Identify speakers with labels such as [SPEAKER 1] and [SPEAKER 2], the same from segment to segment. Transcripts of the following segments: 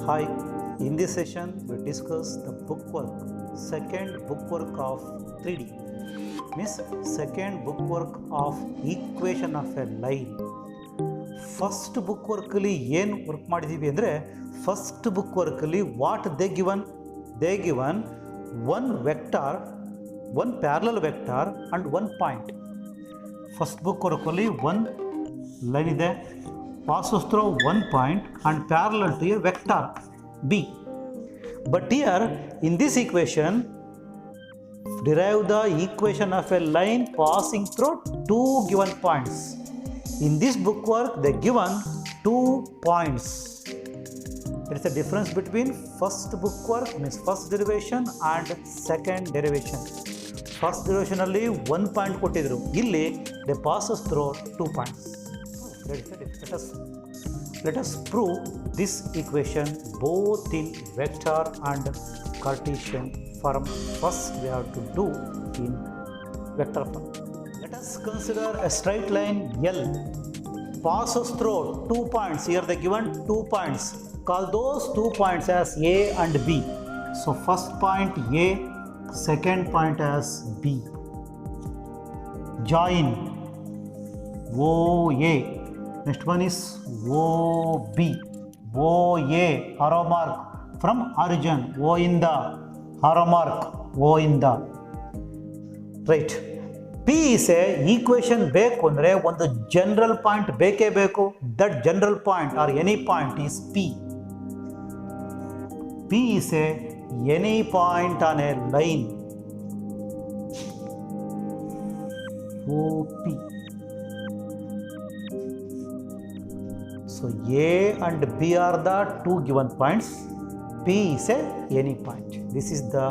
[SPEAKER 1] Hi, in this session we discuss the bookwork, second bookwork of 3D, means second bookwork of equation of a line. First book ವರ್ಕಲ್ಲಿ ಏನು work ಮಾಡಿದ್ದೀವಿ ಅಂದರೆ first book ವರ್ಕಲ್ಲಿ what they given one vector, one parallel vector and one point. First book ವರ್ಕಲ್ಲಿ one line ಇದೆ, passes through one point and parallel to a vector b. But here in this equation, derive the equation of a line passing through two given points. In this bookwork they given 2 points. There is a difference between first bookwork, means first derivation, and second derivation. First derivation alli 1 point ಕೊಟ್ಟಿದ್ರು, ಇಲ್ಲಿ they passes through 2 points. Let us prove this equation both in vector and Cartesian form. First we have to do in vector form. Let us consider a straight line L passes through 2 points. Here they given 2 points. Call those 2 points as A and B. So first point A, second point as B. Join OA. Next one is OB. OA, arrow mark from origin, O in the, arrow mark, O in the. Right. P is a equation ಬೇಕು ಅಂದರೆ ಒಂದು general point ಬೇಕೇ ಬೇಕು. That general point R any point is P. P is a any point on a line. OP. So A and B are the two given points. P is a any point. This is the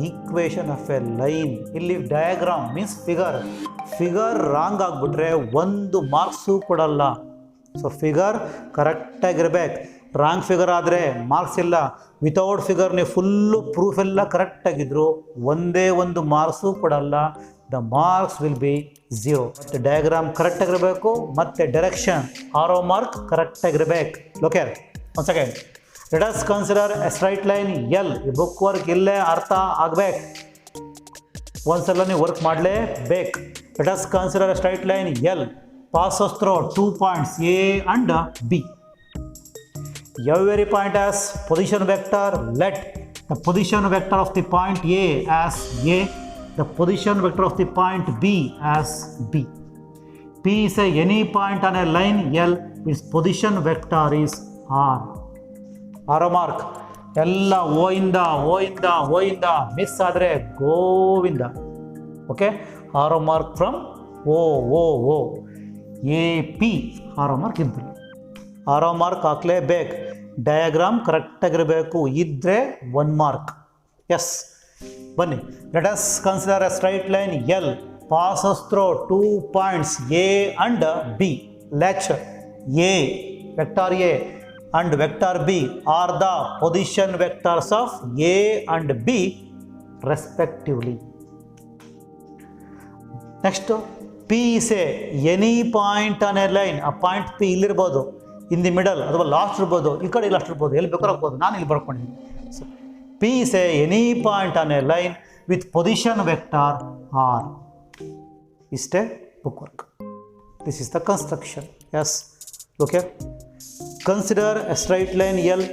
[SPEAKER 1] equation of a line. ಇಲ್ಲಿ diagram means figure wrong ಆಗಿಬಿಟ್ರೆ ಒಂದು marks ಕೊಡಲ್ಲ. So figure ಕರೆಕ್ಟಾಗಿರ್ಬೇಕು. Wrong figure ಆದರೆ marks ಇಲ್ಲ. Without figure ನೀವು full proof ಎಲ್ಲ ಕರೆಕ್ಟಾಗಿದ್ರು ಒಂದೇ ಒಂದು ಮಾರ್ಕ್ಸು ಕೊಡಲ್ಲ. The marks will be 0. ಮತ್ತು ಡಯಾಗ್ರಾಮ್ ಕರೆಕ್ಟಾಗಿರಬೇಕು, ಮತ್ತು ಡೈರೆಕ್ಷನ್ ಆರೋ ಮಾರ್ಕ್ ಕರೆಕ್ಟಾಗಿರ್ಬೇಕು. ಓಕೆ, ಒಂದು second. Let us consider a straight line L. ಈ ಬುಕ್ ವರ್ಕ್ ಇಲ್ಲೇ ಅರ್ಥ ಆಗಬೇಕು, ಒಂದ್ಸಲ ನೀವು ವರ್ಕ್ ಮಾಡಲೇಬೇಕು. Let us consider a straight line L passes through 2 points A and B. Every point has position vector. Let the position vector of the point A as A, the position vector of the point B as B. P is any point on a line L, its position vector is R. Arrow mark ಎಲ್ಲ O ಇಂದ miss ಆದರೆ Govinda. Okay, arrow mark from O. AP arrow mark ಇದ್ದರು, arrow mark ಹಾಕ್ಲೇಬೇಕು. Diagram ಕರೆಕ್ಟಾಗಿರಬೇಕು, ಇದ್ದರೆ 1 mark. Yes, ಬನ್ನಿ. Let us consider a straight line L passes through 2 points A and B. Let A, vector A and vector B are the position vectors of A and B respectively. Next, P is a any point on a line. ಆ point P ಇಲ್ಲಿರ್ಬೋದು, in the middle ಅಥವಾ last ಇರ್ಬೋದು, ಈ ಕಡೆ last ಇರ್ಬೋದು, ಎಲ್ಲಿ ಬೇಕಾದ್ರೂ ಹೋಗ್ಬೋದು. ನಾನು ಇಲ್ಲಿ ಬರ್ಕೊಂಡಿದ್ದೀನಿ. So P is a any point on a line with position vector R. ಇಷ್ಟೇ book work. This is the construction. Yes, okay. Consider a straight line L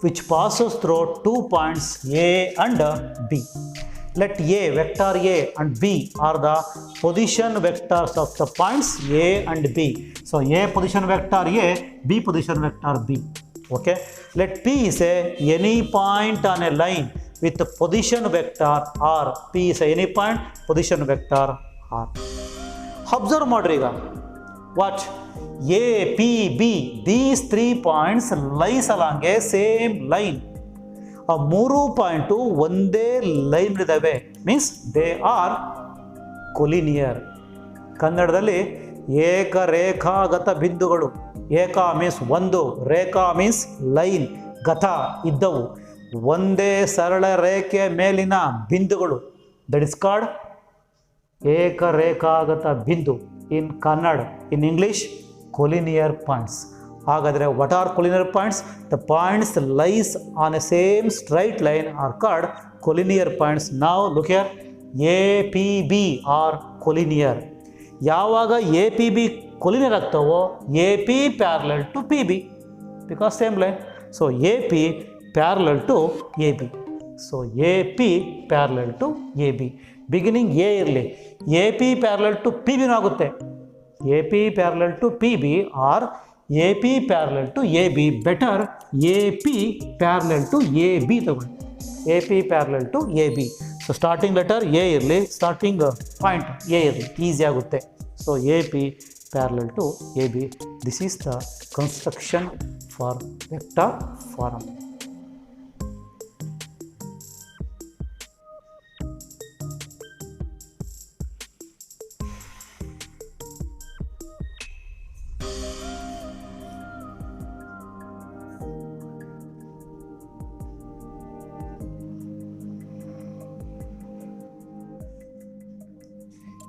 [SPEAKER 1] which passes through 2 points A and B. Let A, vector A and B are the position vectors of the points A and B. So A position vector A, B position vector B. Okay. Let P is any point on a line with the position vector R. P is any point, position vector R. Observe ಮಾಡ್ರಿ ಈಗ. Watch. A, P, B, these 3 points lies along a same line. ಆ 3 point ಒಂದೇ line ಇದ್ದಾವೆ, means they are collinear. ಕನ್ನಡದಲ್ಲಿ ಏಕರೇಖಾಗತ ಬಿಂದುಗಳು. ಏಕ means ಒಂದು, ರೇಖಾ means line, ಗತ ಇದ್ದವು, ಒಂದೇ ಸರಳ ರೇಖೆ ಮೇಲಿನ ಬಿಂದುಗಳು. ದಟ್ ಇಸ್ ಕಾಲ್ಡ್ ಏಕರೇಖಾಗತ ಬಿಂದು in Kannada. In English collinear points. ಹಾಗಾದರೆ what are collinear points? The points lies on a same straight line are called collinear points. ನಾವು look here, A P B are collinear. ಯಾವಾಗ A P B collinear ಆಗ್ತಾವೋ A P parallel to P B, because same line. So A P parallel to A B. So A P parallel to A B. Beginning A ಇರಲಿ, A P parallel to P ಬಿನೂ ಆಗುತ್ತೆ. A P parallel to P B or A P parallel to A B. Better A P parallel to A B ತಗೊಳ್ಳಿ. A P parallel to A B. So starting letter A ಇರಲಿ, starting point A ಇರಲಿ, easy ಆಗುತ್ತೆ. So A P parallel to A B. This is the construction for vector form.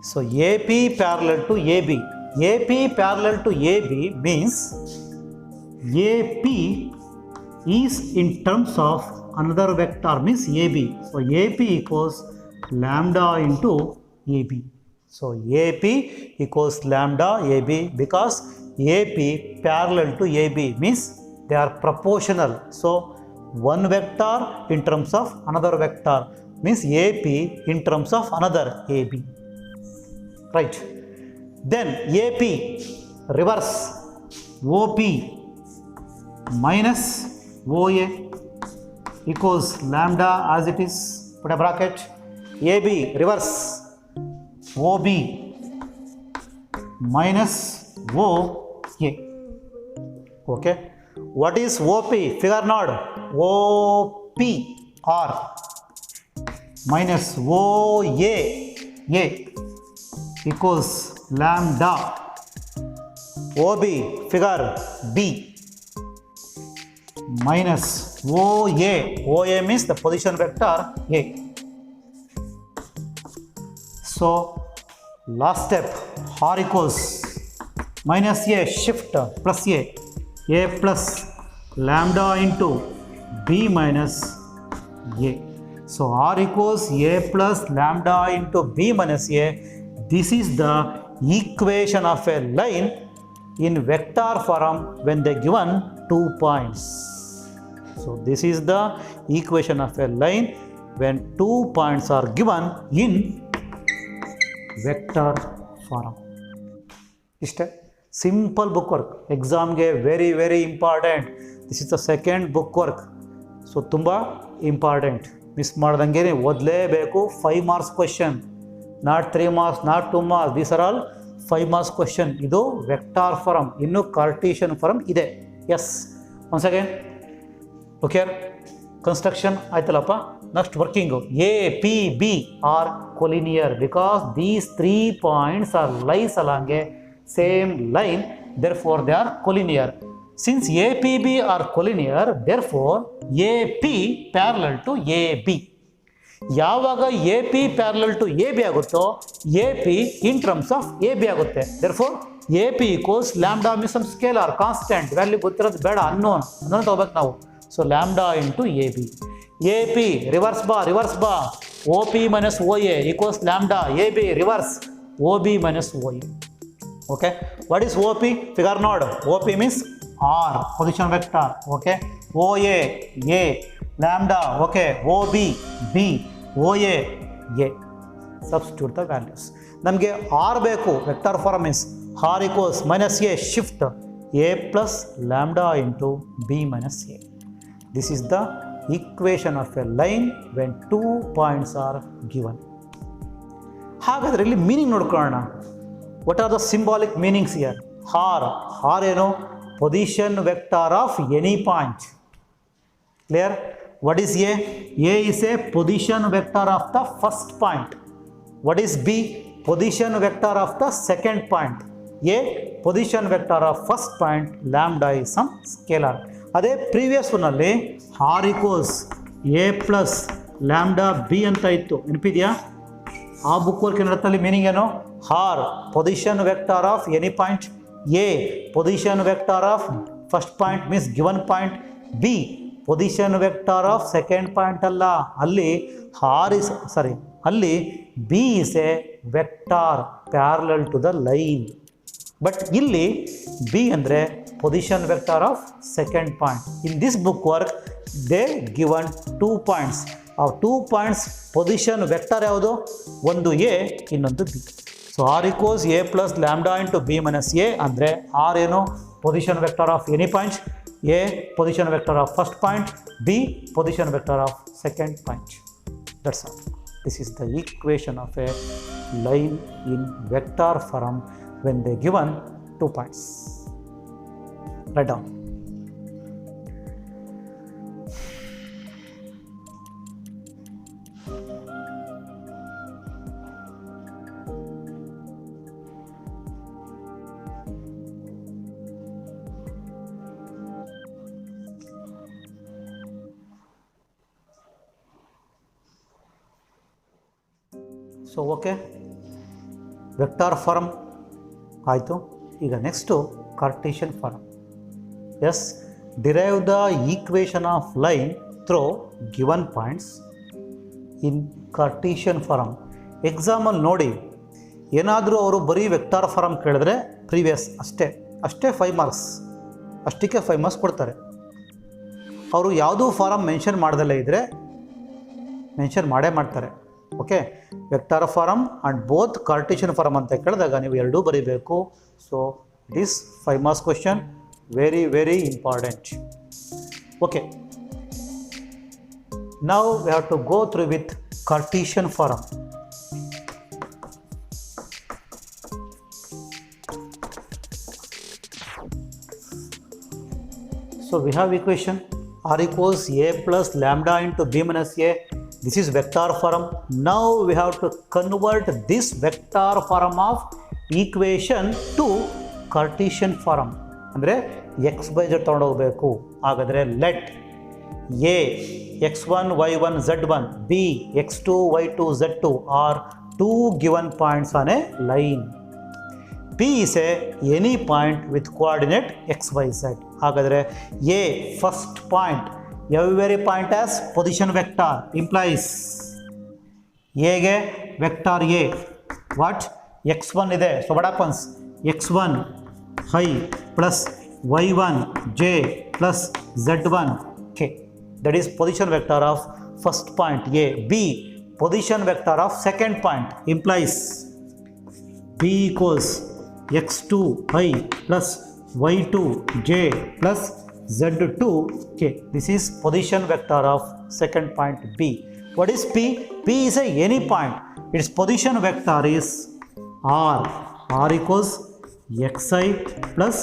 [SPEAKER 1] So AP parallel to AB. AP parallel to AB means AP is in terms of another vector, means AB. So AP equals lambda into AB. So AP equals lambda AB because AP parallel to AB means they are proportional. So one vector in terms of another vector means AP in terms of another AB. Right. Then AP reverse OP minus OA equals lambda as it is, put a bracket. AB reverse OB minus OA. Okay. What is OP? Figure node. OP R minus OA A equals lambda. OB figure B minus OA. OA means the position vector A. So last step, R equals minus A shift plus A plus lambda into B minus A. So R equals A plus lambda into B minus A. This is the equation of a line in vector form when they given 2 points. So this is the equation of a line when 2 points are given in vector form. Ishte simple book work. Exam ge very important. This is the second book work. So tumba important. Miss madangere odlebeku. 5 marks question. Not 3 marks, not 2 marks. These are all 5 marks question. Idu vector form. Innu Cartesian form ide. Yes. Once again. Look here. Construction aitalappa. Next working. A, P, B are collinear because these 3 points are lies along a same line. Therefore, they are collinear. Since A, P, B are collinear, therefore A, P parallel to A, B. ಯಾವಾಗ A P parallel to A B ಆಗುತ್ತೋ A P in terms of A B ಆಗುತ್ತೆ. Therefore A P equals lambda means some scalar constant value ಗೊತ್ತಿರೋದು ಬೇಡ, unknown ತಗೋಬೇಕು ನಾವು. So lambda into A B. A P reverse bar O P minus O A equals lambda A B reverse O B minus O A. Okay, what is O P? Figure ನೋಡ್. O P means R position vector. Okay, O A lambda, okay, OB B, OA A. Substitute the values. ನಮಗೆ R ಬೇಕು. Vector form is R equals minus A shift A plus lambda into B minus A. This is the equation of a line when 2 points are given. ಹಾಗಾದರೆ ಇಲ್ಲಿ meaning ನೋಡ್ಕೊಳ್ಳೋಣ. What are the symbolic meanings here? R ಏನು? Position vector of any point. Clear? What is A? A is a position vector of the first point. What is B? Position vector of the second point. A position vector of first point, lambda is some scalar. ಅದೇ previous ಒನ್ನಲ್ಲಿ R equals A plus lambda B ಅಂತ ಇತ್ತು, ನೆನಪಿದೆಯಾ? ಆ book work ಏನಿರುತ್ತಲ್ಲಿ meaning ಏನು? R position vector of any point, A position vector of first point means given point. B position vector of second point ಅಲ್ಲ, ಅಲ್ಲಿ ಅಲ್ಲಿ B is a vector parallel to the line. But ಇಲ್ಲಿ B ಅಂದರೆ position vector of second point. In this book work they given 2 points. ಆ 2 points position vector ಯಾವುದು? ಒಂದು A, ಇನ್ನೊಂದು B. So R equals A plus lambda into B minus A ಅಂದರೆ R ಏನು? Position vector of any point. A position vector of first point, B position vector of second point. That's all. This is the equation of a line in vector form when they given 2 points. Write down. So okay, vector form ಆಯಿತು. ಈಗ next Cartesian form. Yes, derive the equation of line through given points in Cartesian form. ಎಕ್ಸಾಮಲ್ಲಿ ನೋಡಿ, ಏನಾದರೂ ಅವರು ಬರೀ vector form ಕೇಳಿದ್ರೆ previous ಅಷ್ಟೇ 5 marks, ಅಷ್ಟಕ್ಕೆ 5 ಮಾರ್ಕ್ಸ್ ಕೊಡ್ತಾರೆ. ಅವರು ಯಾವುದೂ ಫಾರಮ್ ಮೆನ್ಷನ್ ಮಾಡ್ದಲ್ಲೇ ಇದ್ದರೆ ಮೆನ್ಷನ್ ಮಾಡೇ ಮಾಡ್ತಾರೆ. Okay, vector form and both Cartesian form ಅಂತ ಕೇಳಿದಾಗ ನೀವು ಎರಡೂ ಬರೀಬೇಕು. So it is 5 marks question, very very important. Okay, now we have to go through with Cartesian form. So we have equation r equals a plus lambda into b minus a. This is vector form. Now we have to convert this vector form of equation to Cartesian form. ಅಂದರೆ x by z ತಗೊಂಡು ಹೋಗಬೇಕು. ಹಾಗಾದರೆ let a x1 y1 z1 b x2 y2 z2 are 2 given points on a line. P is any point with coordinate x, y, z. ಹಾಗಾದರೆ a first point, every point has position vector, implies a ಗೆ vector a, what x1 ಇದೆ. So what happens? x1 i plus y1 j plus z1 k. That is position vector of first point a. B position vector of second point, implies b equals x2 i plus y2 j plus z2 k. This is position vector of second point B. What is P? P is any point. Its position vector is r. R equals xi plus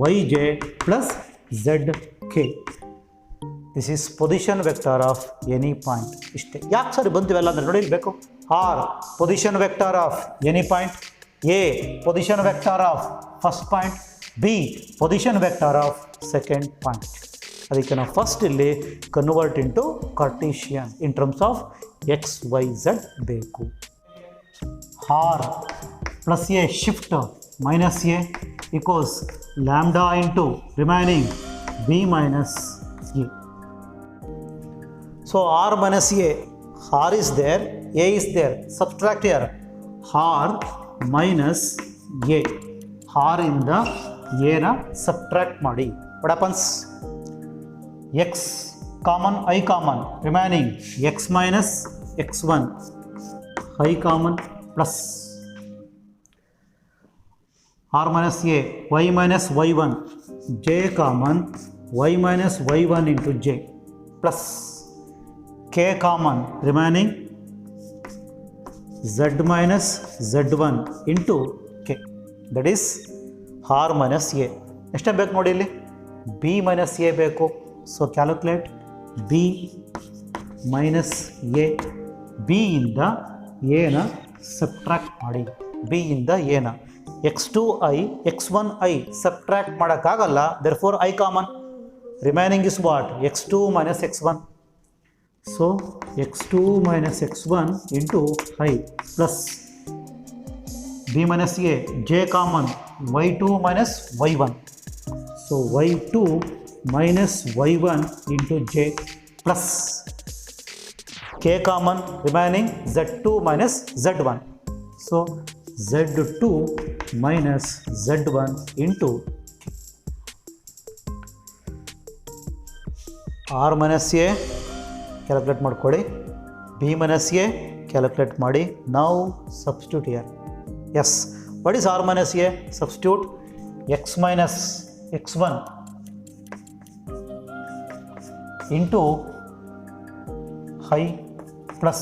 [SPEAKER 1] yj plus zk. This is position vector of any point. ಇಷ್ಟೇ. ಯಾಕೆ ಸರಿ ಬಂತಿವೆಲ್ಲ ಅಂದರೆ ನೋಡಿ ಬೇಕು. r position vector of any point, a position vector of first point, b position vector of second point. ಅದಕ್ಕೆ ನಾವು first ಇಲ್ಲಿ convert into Cartesian in terms of X Y Z ಬೇಕು. R plus A shift minus A equals lambda into remaining B minus A. So R minus A, R is there, A is there, subtract here R minus A. ಆರಿಂದ ಎನ subtract ಮಾಡಿ. What happens? X common, I common, remaining X minus x1, I common plus R minus A, Y minus y1, J common, Y minus y1 into J plus K common, remaining z minus z1 into K. That is R minus A. ಎಷ್ಟೇ ಬೇಕು ನೋಡಿ ಇಲ್ಲಿ? B minus A ಬೇಕು. So calculate B minus A. ಬಿಯಿಂದ ಎನ subtract ಮಾಡಿ. ಬಿಯಿಂದ ಎನ x2 I x1 I subtract ಮಾಡೋಕ್ಕಾಗಲ್ಲ. Therefore I common, remaining is what? x2 minus x1. So x2 minus x1 into I plus B minus A, J common, y2 minus y1. So y2 minus y1 into j plus k common, remaining z2 minus z1. So z2 minus z1 into r minus a calculate ಮಾಡ್ಕೊಳ್ಳಿ, b minus a calculate ಮಾಡಿ. Now substitute here. Yes, what is r minus a? Substitute x minus x1 into I plus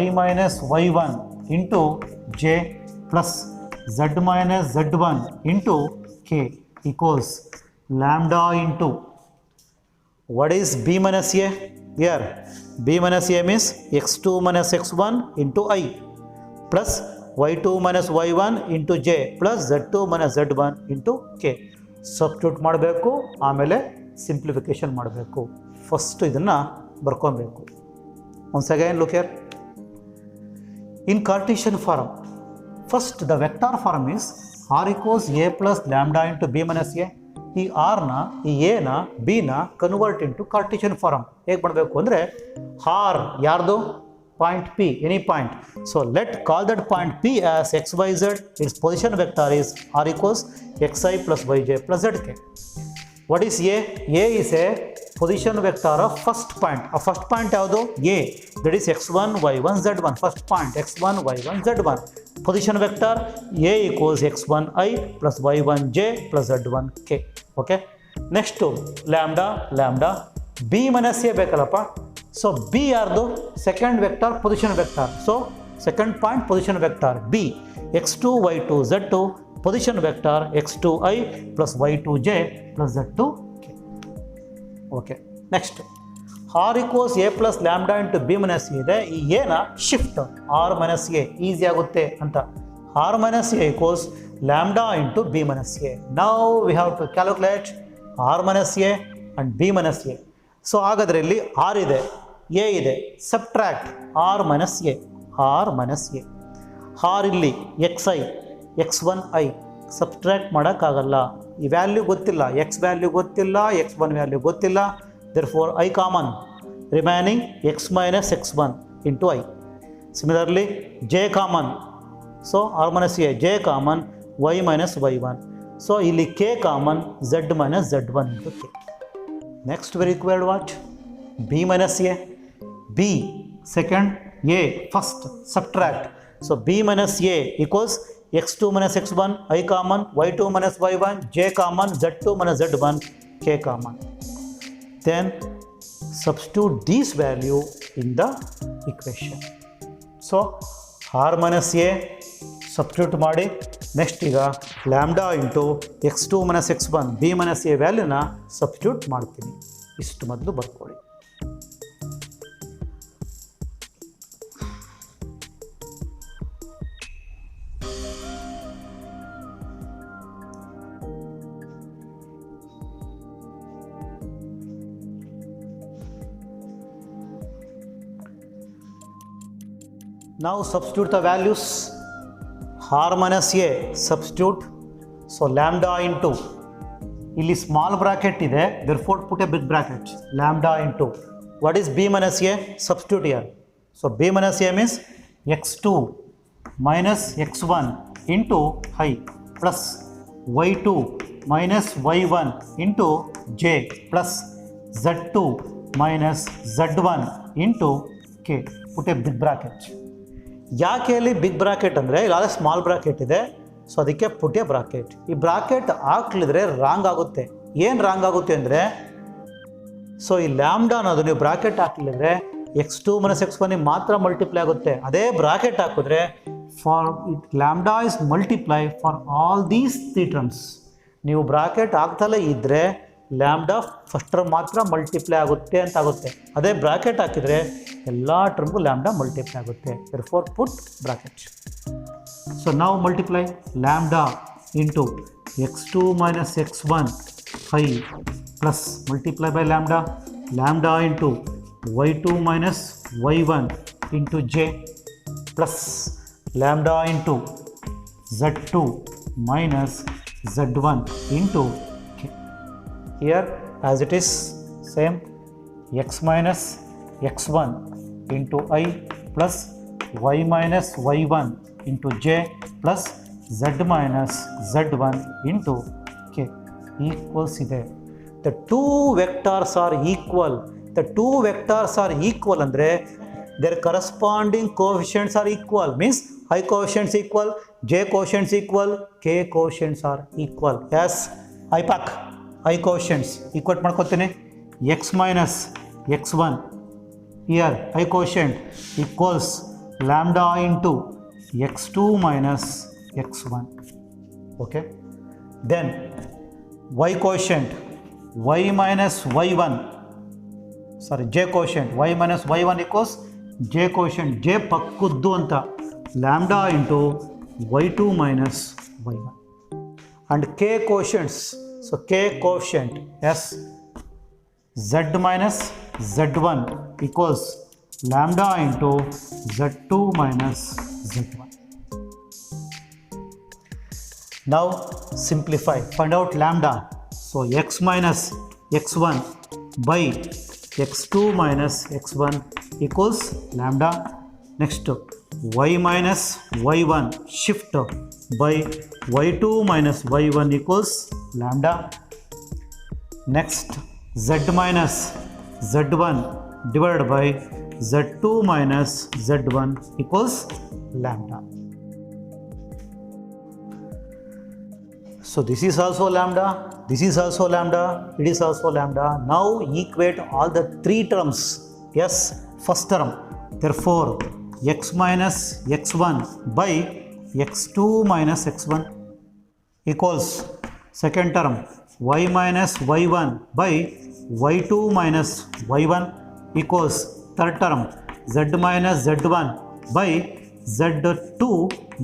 [SPEAKER 1] y minus y1 into j plus z minus z1 into k equals lambda into, what is b minus a? Here b minus a means x2 minus x1 into I plus y2 minus y1 into j plus z2 minus z1 into k. Substitute ಮಾಡಬೇಕು, ಆಮೇಲೆ simplification ಮಾಡಬೇಕು. First ಇದನ್ನು ಬರ್ಕೊಬೇಕು. Once again look here. In Cartesian form, first the vector form is r equals a plus lambda into b minus a. ಈ ಆರ್ನ, ಈ ಎನ, ಬಿನ ಕನ್ವರ್ಟ್ ಇಂಟು ಕಾರ್ಟಿಷಿಯನ್ ಫಾರಮ್ ಹೇಗೆ ಮಾಡಬೇಕು ಅಂದರೆ, ಆರ್ ಯಾರ್ದು? Point P, any point. So let call that point P as X Y Z. Its position vector is R equals X I plus Y J plus Z K. What is A? A is a position vector of first point. ಆ first point ಯಾವುದು? A. That is x1 y1 z1. First point x1 y1 z1. Position vector A equals x1 i plus y1 j plus z1 k. Okay, next lambda. Lambda B minus A ಬೇಕಲ್ಲಪ್ಪ. So B ಯಾರ್ದು? Second vector, position vector. So second point position vector B, x2 y2 z2 position vector x2 i plus y2 j plus z2 k. Okay, next R equals A plus lambda into B minus A ಇದೆ. ಈ ಎನ shift R minus A easy ಆಗುತ್ತೆ ಅಂತ. R minus A equals lambda into b minus a. Now we have to calculate r minus a and b minus a. So ಹಾಗಾದರೆ ಇಲ್ಲಿ r ಇದೆ, a ಇದೆ, subtract r minus a, r minus a. r ಇಲ್ಲಿ xi, x1i subtract ಮಾಡೋಕ್ಕಾಗಲ್ಲ. ಈ value ಗೊತ್ತಿಲ್ಲ, x value ಗೊತ್ತಿಲ್ಲ, x1 value ಗೊತ್ತಿಲ್ಲ. therefore I common, remaining x minus x1 into I. Similarly j common, so r minus a, j common, y minus y1. So ಇಲ್ಲಿ k common, z minus z1 into k. Next we required what? b minus a. b second, a first, subtract. So b minus a equals x2 minus x1, I common, y2 minus y1, j common, z2 minus z1, k common. Then substitute this value in the equation. So r minus a substitute ಮಾಡಿ. Next ಈಗ lambda into x2 minus x1 b minus A ವ್ಯಾಲ್ಯೂನ substitute ಮಾಡ್ತೀನಿ. ಇಷ್ಟು ಮೊದಲು ಬರ್ಕೊಳ್ಳಿ. Now substitute the values. r minus a substitute. So lambda into, ಇಲ್ಲಿ small bracket ಇದೆ, therefore put a big bracket. Lambda into, what is b minus a? Substitute here. So b minus a means x2 minus x1 into I plus y2 minus y1 into j plus z2 minus z1 into k. Put a big bracket. ಯಾಕೆ ಇಲ್ಲಿ big bracket ಅಂದರೆ ಇಲ್ಲಾದರೆ small bracket ಇದೆ, so ಅದಕ್ಕೆ ಪುಟ್ಯ bracket. ಈ bracket ಹಾಕ್ಲಿದ್ರೆ wrong ಆಗುತ್ತೆ. ಏನು wrong ಆಗುತ್ತೆ ಅಂದರೆ, ಸೊ ಈ ಲ್ಯಾಂಬ್ಡಾ ಅನ್ನೋದು ನೀವು ಬ್ರಾಕೆಟ್ ಹಾಕ್ಲಿದ್ರೆ x2 ಮೈನಸ್ x1 ಮಾತ್ರ ಮಲ್ಟಿಪ್ಲೈ ಆಗುತ್ತೆ. ಅದೇ ಬ್ರಾಕೆಟ್ ಹಾಕಿದ್ರೆ for it lambda is multiply for all these 3 terms. ನೀವು ಬ್ರಾಕೆಟ್ ಹಾಕ್ತಲೇ ಇದ್ದರೆ ಲ್ಯಾಂಬ್ಡಾ ಫಸ್ಟರ್ ಮಾತ್ರ ಮಲ್ಟಿಪ್ಲೈ ಆಗುತ್ತೆ ಅಂತ ಆಗುತ್ತೆ. ಅದೇ ಬ್ರಾಕೆಟ್ ಹಾಕಿದರೆ ಎಲ್ಲ ಟರ್ಮ್ಗೂ ಲ್ಯಾಂಬ್ಡಾ ಮಲ್ಟಿಪ್ಲೈ ಆಗುತ್ತೆ. therefore put bracket. So now multiply lambda into x2 minus x1 I plus multiply by lambda, lambda into y2 minus y1 into j plus lambda into z2 minus z1 into k. here as it is same x minus x1 into I plus y minus y1 into j plus z minus z1 into k equals ಇದೆ. The two vectors are equal. The two vectors are equal ಅಂದರೆ their corresponding coefficients are equal, means I coefficients equal, j coefficients equal, k coefficients are equal. Yes, IPAC I coefficients equate ಮಾಡ್ಕೊತೀನಿ. x minus x1 here I coefficient equals lambda into x2 minus x1. Okay, then y coefficient y minus y1, sorry j coefficient y minus y1 equals j coefficient j ಪಕ್ಕದ್ದು ಅಂತ lambda into y2 minus y1 and k coefficients. So k coefficient yes z minus z1 equals lambda into z2 minus z1. Now simplify, find out lambda. So x minus x1 by x2 minus x1 equals lambda. Next y minus y1 shift by y2 minus y1 equals lambda. Next z minus z1 divided by z2 minus z1 equals lambda. So this is also lambda, this is also lambda, it is also lambda. Now equate all the three terms. Yes, first term, therefore x minus x1 by x2 minus x1 equals second term y minus y1 by y2 minus y1 equals third term z minus z1 by z2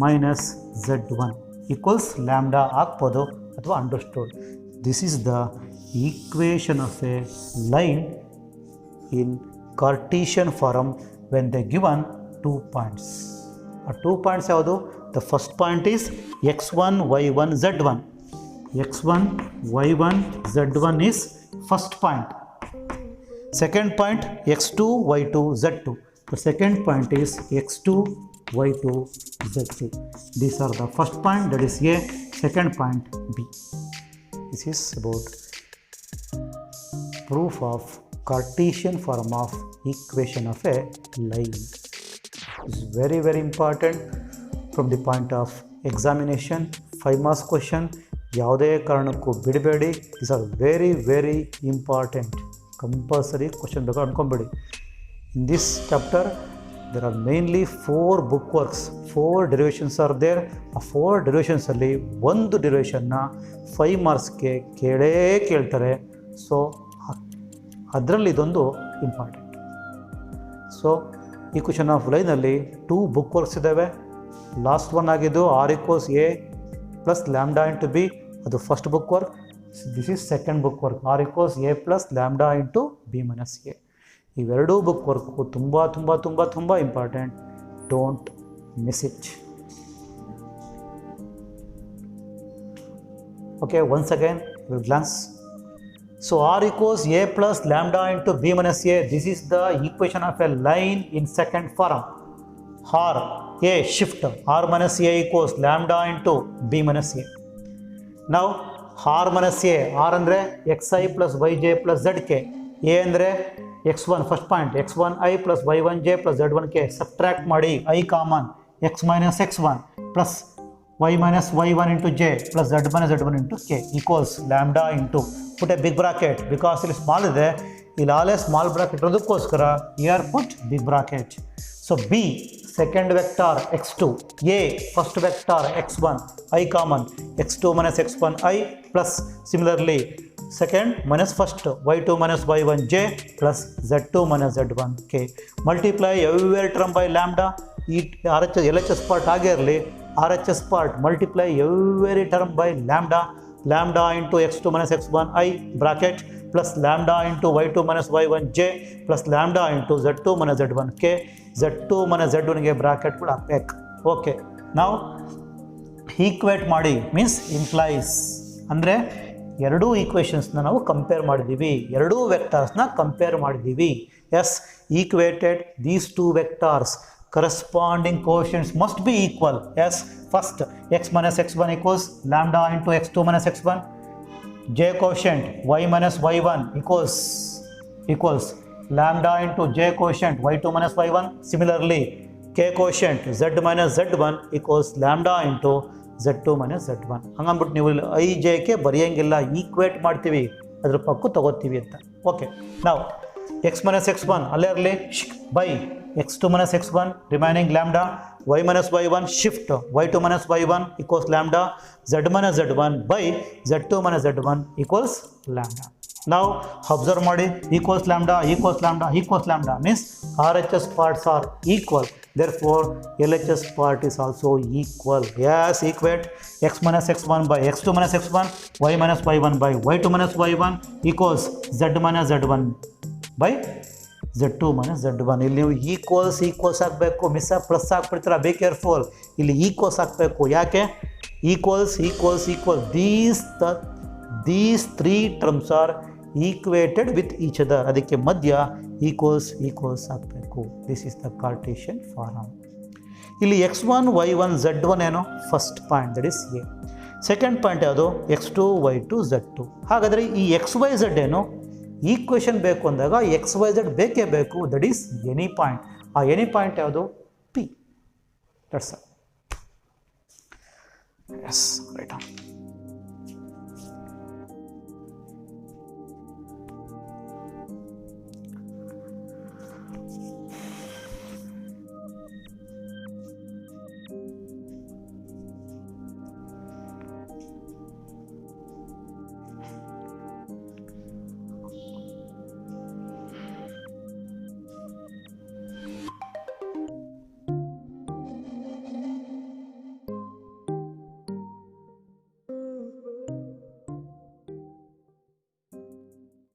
[SPEAKER 1] minus z1 equals lambda ಹಾಕ್ಬೋದು ಅಥವಾ understood. This is the equation of a line in Cartesian form when they given 2 points. ಆ 2 points ಯಾವುದು? The first point is x1 y1 z1. x1 y1 z1 is first point. Second point x2 y2 z2. The second point is x2 y2 z2. These are the first point, that is A, second point B. This is about proof of Cartesian form of equation of a line. This is very very important from the point of examination. 5 marks question ಯಾವುದೇ ಕಾರಣಕ್ಕೂ ಬಿಡಬೇಡಿ. These are very very important, compulsory question ಬೇಕಾದ್ರೆ ಅನ್ಕೊಂಬೇಡಿ. In this chapter there are mainly 4 book works, 4 derivations are there. ಆ 4 derivations ಅಲ್ಲಿ ಒಂದು ಡಿರೈವೇಷನ್ನ 5 ಮಾರ್ಕ್ಸ್ಗೆ ಕೇಳ್ತಾರೆ. So ಅದರಲ್ಲಿ ಇದೊಂದು ಇಂಪಾರ್ಟೆಂಟ್. ಸೊ ಈಕ್ವೇಷನ್ ಆಫ್ ಲೈನಲ್ಲಿ 2 ಬುಕ್ ವರ್ಕ್ಸ್ ಇದ್ದಾವೆ. ಲಾಸ್ಟ್ ಒನ್ ಆಗಿದ್ದು R equals A plus lambda into B, ಅದು first book work. This is second book work, R equals A plus lambda into B minus A. ಇವೆರಡೂ book work ತುಂಬ ತುಂಬ ತುಂಬ ತುಂಬ important. Don't miss it. Okay, once again will glance. So R equals A plus lambda into B minus A. This is the equation of a line in second farm. R A shift R minus A equals lambda into B minus A. ನಾವು R minus A, R ಅಂದರೆ X I plus Y J plus Z K, A ಅಂದರೆ x1 first point x1i plus y1j plus z1k. Subtract ಮಾಡಿ i common, x minus x1 plus y minus y1 into j plus z minus z1 into k equals lambda into put a big bracket, because ಇಲ್ಲಿ small ಇದೆ, ಇಲ್ಲಿ ಆಲೇ small bracket ಇರೋದಕ್ಕೋಸ್ಕರ here put big bracket. So B second vector x2, a first vector x1, i common x2 minus x1 i plus similarly second minus first y2 minus y1 j plus z2 minus z1 k. Multiply every term by lambda. RHS LHS part ಆಗೇ ಇರಲಿ, RHS part multiply every term by lambda. Lambda into x2 minus x1 i bracket plus lambda into y2 minus y1 j plus lambda into z2 minus z1 k. z2 minus z1 ಗೆ bracket ಕೂಡ ಹಾಕಬೇಕು. Okay, ನಾವು equate ಮಾಡಿ means implies ಅಂದರೆ ಎರಡೂ ಈಕ್ವೇಷನ್ಸ್ನ ನಾವು compare ಮಾಡಿದ್ದೀವಿ, ಎರಡೂ ವೆಕ್ಟಾರ್ಸ್ನ ಕಂಪೇರ್ ಮಾಡಿದ್ದೀವಿ. Yes, equated these two vectors corresponding coefficients must be equal. Yes, first x minus x1 equals lambda into x2 minus x1. J coefficient y minus y1 equals lambda into j coefficient y2 minus y1. Similarly, k coefficient z minus z1 equals lambda into z2 minus z1. ಹಂಗಂದ್ಬಿಟ್ಟು ನೀವು I J K ಬರೆಯೋಂಗಿಲ್ಲ, equate ಮಾಡ್ತೀವಿ, ಅದ್ರ ಪಕ್ಕ ತಗೋತೀವಿ ಅಂತ. Okay, ನಾವು x minus x1 ಅಲ್ಲೇ ಇರಲಿ by x2 minus x1 remaining lambda, y minus y1 shift y2 minus y1 equals lambda, z minus z1 by z2 minus z1 equals lambda. Now observe ಮಾಡಿ, equals lambda equals lambda equals lambda means RHS parts are equal, therefore LHS part is also equal. Yes, equate x minus x1 by x2 minus x1, y minus y1 by y2 minus y1 equals z minus z1 by z2 minus z1. ಇಲ್ಲಿ ನೀವು equals ಹಾಕಬೇಕು, miss plus ಹಾಕ್ಬಿಡ್ತೀರಾ, be careful. ಇಲ್ಲಿ equals ಹಾಕಬೇಕು. ಯಾಕೆ? Equals these three terms are equated with each other. ಅದಕ್ಕೆ ಮಧ್ಯ equals ಹಾಕಬೇಕು. This is the Cartesian form. ಇಲ್ಲಿ x1 y1 z1 ಏನೋ first point, that is A. Second point ಯಾವುದು? x2 y2 z2. ಹಾಗಾದರೆ ಈ xy z ಏನು ಈಕ್ವೇಷನ್ ಬೇಕು ಅಂದಾಗ XYZ ಬೇಕೇ ಬೇಕು, ದಟ್ ಈಸ್ ಎನಿ ಪಾಯಿಂಟ್. ಆ ಎನಿ ಪಾಯಿಂಟ್ ಯಾವುದು? P. That's yes, right.